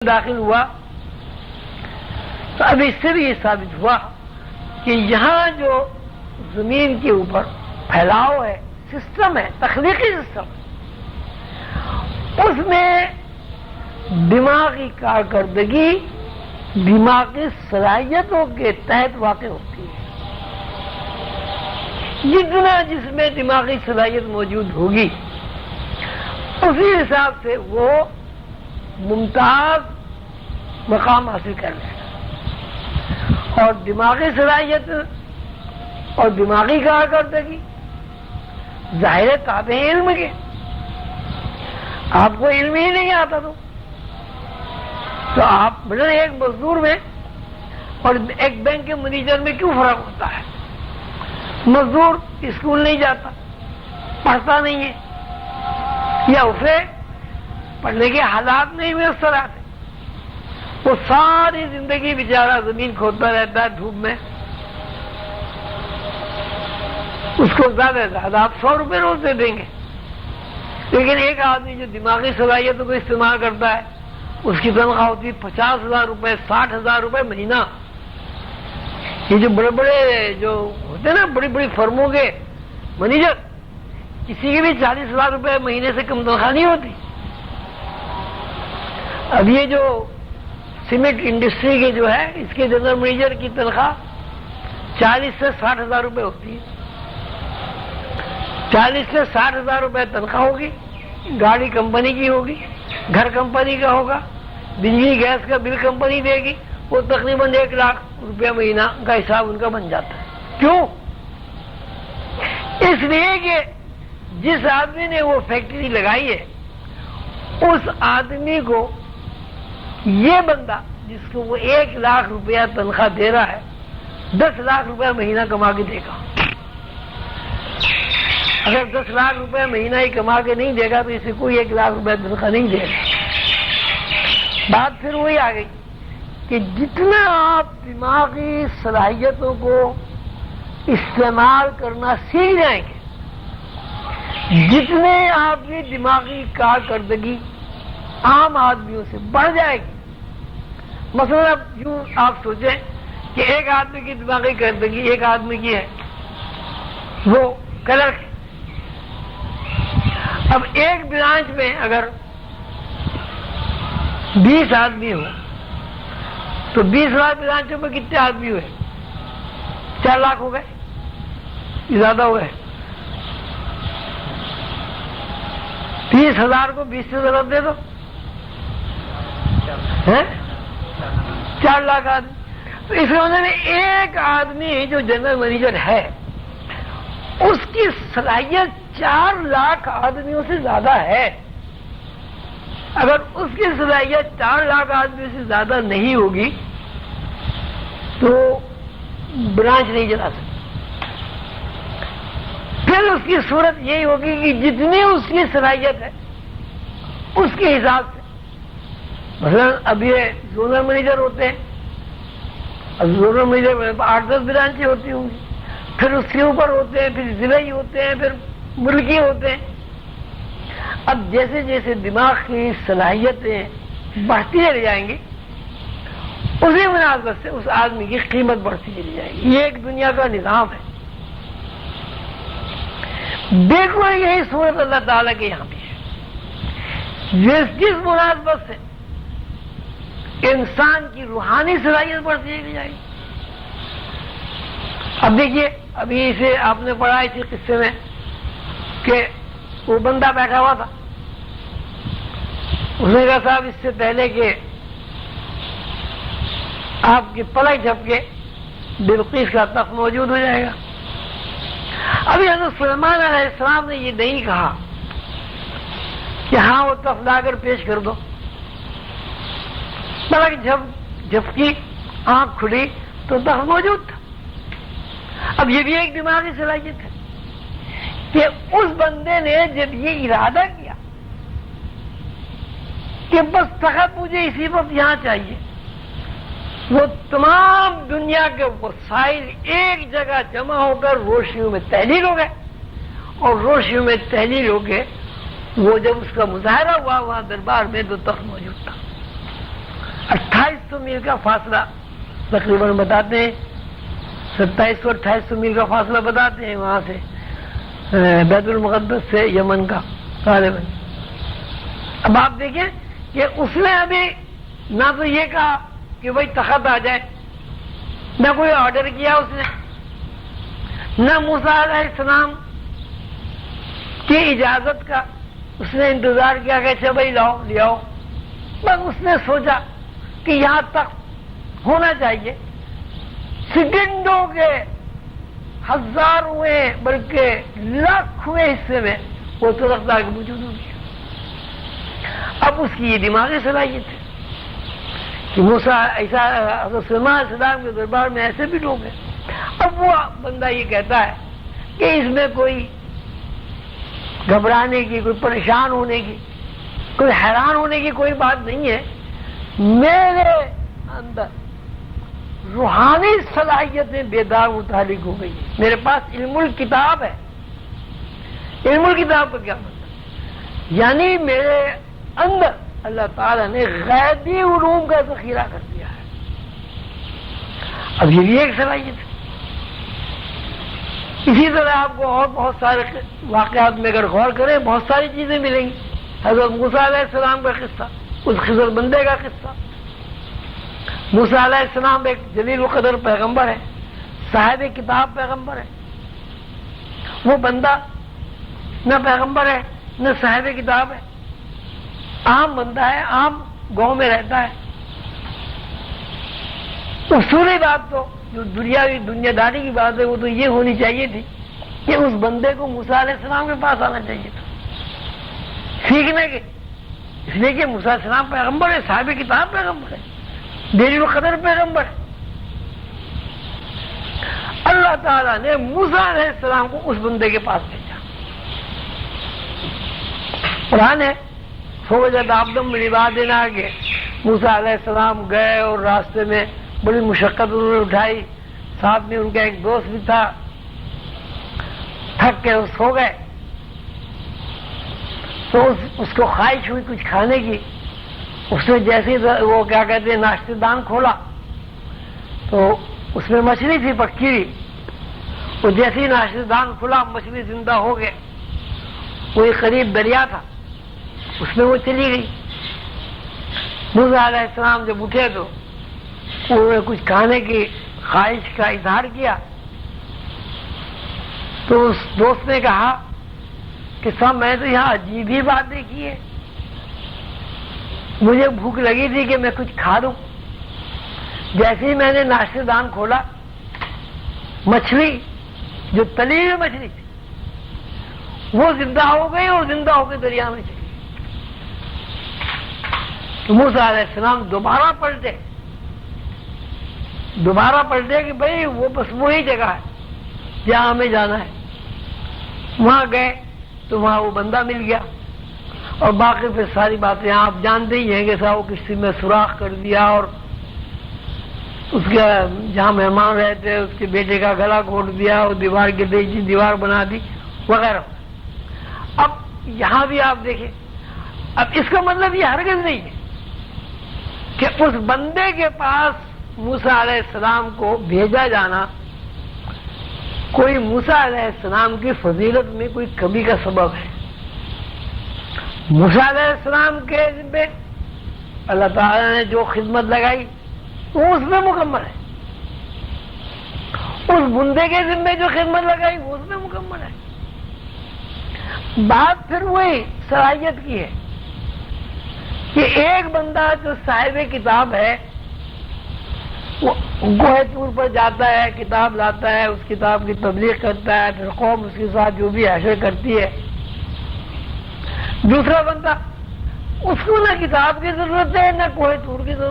داخل ہوا تو اب اس سے بھی یہ ثابت ہوا کہ یہاں جو زمین کے اوپر پھیلاؤ ہے، سسٹم ہے، تخلیقی سسٹم، اس میں دماغی کارکردگی دماغی صلاحیتوں کے تحت واقع ہوتی ہے۔ جتنا جس میں دماغی صلاحیت موجود ہوگی اسی حساب سے وہ ممتاز مقام حاصل کر لے گا، اور دماغی صلاحیت اور دماغی کارکردگی ظاہر تابع علم کے۔ آپ کو علم ہی نہیں آتا تو آپ مثلا ایک مزدور میں اور ایک بینک کے مینیجر میں کیوں فرق ہوتا ہے؟ مزدور اسکول نہیں جاتا، پڑھتا نہیں ہے، یا اسے پڑھنے کے حالات نہیں میسر آتے، وہ ساری زندگی بیچارہ زمین کھودتا رہتا ہے دھوپ میں، اس کو زیادہ سے زیادہ آپ 100 روپے روز دے دیں گے۔ لیکن ایک آدمی جو دماغی صلاحیتوں کو استعمال کرتا ہے اس کی تنخواہ ہوتی ہے 50,000 روپے، 60,000 روپے مہینہ۔ یہ جو بڑے بڑے جو ہوتے ہیں نا بڑی بڑی فرموں کے مینیجر، کسی کی بھی 40,000 روپے مہینے سے کم تنخواہ نہیں ہوتی۔ اب یہ جو سیمنٹ انڈسٹری کے جو ہے اس کے جنرل مینیجر کی تنخواہ 40 سے 60,000 روپے ہوتی ہے۔ 40 سے 60,000 روپے تنخواہ ہوگی، گاڑی کمپنی کی ہوگی، گھر کمپنی کا ہوگا، بجلی گیس کا بل کمپنی دے گی، وہ تقریباً 1 لاکھ روپے مہینہ کا حساب ان کا بن جاتا ہے۔ کیوں؟ اس لیے کہ جس آدمی نے وہ فیکٹری لگائی ہے اس آدمی کو یہ بندہ جس کو وہ 1 لاکھ روپیہ تنخواہ دے رہا ہے 10 لاکھ روپیہ مہینہ کما کے دے گا۔ اگر 10 لاکھ روپے مہینہ ہی کما کے نہیں دے گا تو اسے کوئی 1 لاکھ روپے تنخواہ نہیں دے گا۔ بات پھر وہی آ گئی کہ جتنا آپ دماغی صلاحیتوں کو استعمال کرنا سیکھ جائیں گے، جتنے آپ کی دماغی کارکردگی عام آدمیوں سے بڑھ جائے گی۔ مثلا اب یوں آپ سوچیں کہ ایک آدمی کی دماغی کارکردگی ایک آدمی کی ہے وہ کلرک۔ اب ایک برانچ میں اگر 20 آدمی ہو تو 20 لاکھ برانچوں میں کتنے آدمی ہوئے؟ 4 لاکھ ہو گئے، زیادہ ہو گئے۔ 30,000 کو 20 سے ضرب دے دو، 4 لاکھ آدمی۔ تو اس زمانے میں ایک آدمی جو جنرل مینیجر ہے اس کی صلاحیت 4 لاکھ آدمیوں سے زیادہ ہے۔ اگر اس کی صلاحیت 4 لاکھ آدمیوں سے زیادہ نہیں ہوگی تو برانچ نہیں چلا سکتا۔ پھر اس کی صورت یہی ہوگی کہ جتنی اس کی صلاحیت ہے اس کے حساب سے، مثلا اب یہ زونل مینیجر ہوتے ہیں، اب زونل مینیجر میں 8-10 برانچیں ہوتی ہوں گی، پھر اس کے اوپر ہوتے ہیں، پھر ضلعی ہوتے ہیں، پھر ملکی ہوتے ہیں۔ اب جیسے جیسے دماغ کی صلاحیتیں بڑھتی چلی جائیں گی اسی مناسبت سے اس آدمی کی قیمت بڑھتی چلی جائے گی۔ یہ ایک دنیا کا نظام ہے۔ دیکھو یہی صورت اللہ تعالیٰ کے یہاں بھی ہے۔ جس مناسبت سے انسان کی روحانی صلاحیت بڑھتی چلی جائے گی۔ اب دیکھیے ابھی اسے آپ نے پڑھا اسی قصے میں کہ وہ بندہ بیٹھا ہوا تھا، اس نے کہا صاحب اس سے پہلے کہ آپ کی پلک جھپ کے بلقیس کا تخت موجود ہو جائے گا۔ ابھی حضرت سلیمان علیہ السلام نے یہ نہیں کہا کہ ہاں وہ تخت لا کر پیش کر دو۔ پلک جھپکی، آنکھ کھلی تو تخت موجود تھا۔ اب یہ بھی ایک دماغی صلاحیت ہے کہ اس بندے نے جب یہ ارادہ کیا کہ بس تخت مجھے اسی وقت یہاں چاہیے، وہ تمام دنیا کے وسائل ایک جگہ جمع ہو کر روشنیوں میں تحلیل ہو گئے، اور روشنیوں میں تحلیل ہو کے وہ جب اس کا مظاہرہ ہوا وہاں دربار میں تو تخت موجود تھا۔ میل کا فاصلہ تقریباً بتاتے ہیں، 2700-2800 میل کا فاصلہ بتاتے ہیں وہاں سے، بیت المقدس سے یمن کا غالباً۔ اب آپ دیکھیں کہ اس نے ابھی نہ تو یہ کہا کہ بھائی تخت آ جائے، نہ کوئی آرڈر کیا اس نے، نہ موسیٰ علیہ السلام کی اجازت کا اس نے انتظار کیا کہ اچھا بھائی لاؤ لے آؤ، بس اس نے سوچا کہ یہاں تک ہونا چاہیے، سیکنڈوں کے ہزارویں بلکہ لاکھویں حصے میں وہ تو رفتار کے موجود ہو گیا۔ اب اس کی یہ دماغی صلاحیت ہے کہ موسیٰ ایسا حضرت سلیمان علیہ السلام کے دربار میں ایسے بھی لوگ ہیں۔ اب وہ بندہ یہ کہتا ہے کہ اس میں کوئی گھبرانے کی، کوئی پریشان ہونے کی، کوئی حیران ہونے کی کوئی بات نہیں ہے، میرے اندر روحانی صلاحیتیں بیدار متعلق ہو گئی ہیں، میرے پاس علم الکتاب ہے۔ علم الکتاب کا کیا مطلب؟ یعنی میرے اندر اللہ تعالیٰ نے غیبی علوم کا ذخیرہ کر دیا ہے۔ اب یہ بھی ایک صلاحیت ہے۔ اسی طرح آپ کو اور بہت سارے واقعات میں اگر غور کریں بہت ساری چیزیں ملیں گی۔ حضرت موسیٰ علیہ السلام کا قصہ، اس خضر بندے کا قصہ۔ موسیٰ علیہ السلام ایک جلیل القدر پیغمبر ہے، صاحب کتاب پیغمبر ہے۔ وہ بندہ نہ پیغمبر ہے نہ صاحب کتاب ہے، عام بندہ ہے، عام گاؤں میں رہتا ہے۔ اصولی بات تو جو دنیا داری کی بات ہے وہ تو یہ ہونی چاہیے تھی کہ اس بندے کو موسیٰ علیہ السلام کے پاس آنا چاہیے تھا سیکھنے کے، اس لیے کہ موسیٰ علیہ السلام پیغمبر ہے، صاحب کتاب پیغمبر ہے، جلیل القدر پیغمبر ہے۔ اللہ تعالیٰ نے موسیٰ علیہ السلام کو اس بندے کے پاس بھیجا۔ قرآن ہے فوجد عبدا من عبادنا کہ موسیٰ علیہ السلام گئے اور راستے میں بڑی مشقت انہوں نے اٹھائی، ساتھ میں ان کا ایک دوست بھی تھا، تھک کے سو گئے تو اس کو خواہش ہوئی کچھ کھانے کی۔ اس نے جیسے وہ کیا کہتے ہیں ناشتے دان کھولا تو اس میں مچھلی تھی پکی ہوئی، وہ جیسے ہی ناشتے دان کھلا مچھلی زندہ ہو گئے۔ وہ ایک قریب دریا تھا، اس میں وہ چلی گئی۔ موسیٰ علیہ السلام جب اٹھے تو انہوں نے کچھ کھانے کی خواہش کا اظہار کیا تو اس دوست نے کہا کہ صاحب میں تو یہاں عجیب ہی بات دیکھی ہے، مجھے بھوک لگی تھی کہ میں کچھ کھا لوں، جیسے ہی میں نے ناشتے دان کھولا مچھلی جو تلی ہوئی مچھلی تھی وہ زندہ ہو گئی اور زندہ ہو کے دریا میں چلی گئی۔ تو موسیٰ علیہ السلام دوبارہ پلٹے کہ بھئی وہ بس وہی جگہ ہے جہاں ہمیں جانا ہے۔ وہاں گئے تو وہاں وہ بندہ مل گیا، اور باقی پھر ساری باتیں آپ جانتے ہی ہیں کہ صاحب وہ کسی میں سوراخ کر دیا اور اس کے جہاں مہمان رہتے اس کے بیٹے کا گلا گھونٹ دیا اور دیوار کے دیجی دیوار بنا دی وغیرہ۔ اب یہاں بھی آپ دیکھیں، اب اس کا مطلب یہ ہرگز نہیں ہے کہ اس بندے کے پاس موسیٰ علیہ السلام کو بھیجا جانا کوئی موسیٰ علیہ السلام کی فضیلت میں کوئی کمی کا سبب ہے۔ موسیٰ علیہ السلام کے ذمے اللہ تعالیٰ نے جو خدمت لگائی وہ اس میں مکمل ہے، اس بندے کے ذمے جو خدمت لگائی وہ اس میں مکمل ہے۔ بات پھر وہی صلاحیت کی ہے کہ ایک بندہ جو صاحب کتاب ہے وہ گوہے طور پر جاتا ہے، کتاب لاتا ہے، اس کتاب کی تبلیغ کرتا ہے، پھر قوم اس کے ساتھ جو بھی حشر کرتی ہے۔ دوسرا بندہ اس کو نہ کتاب کی ضرورت ہے نہ کوہ طور کی ضرورت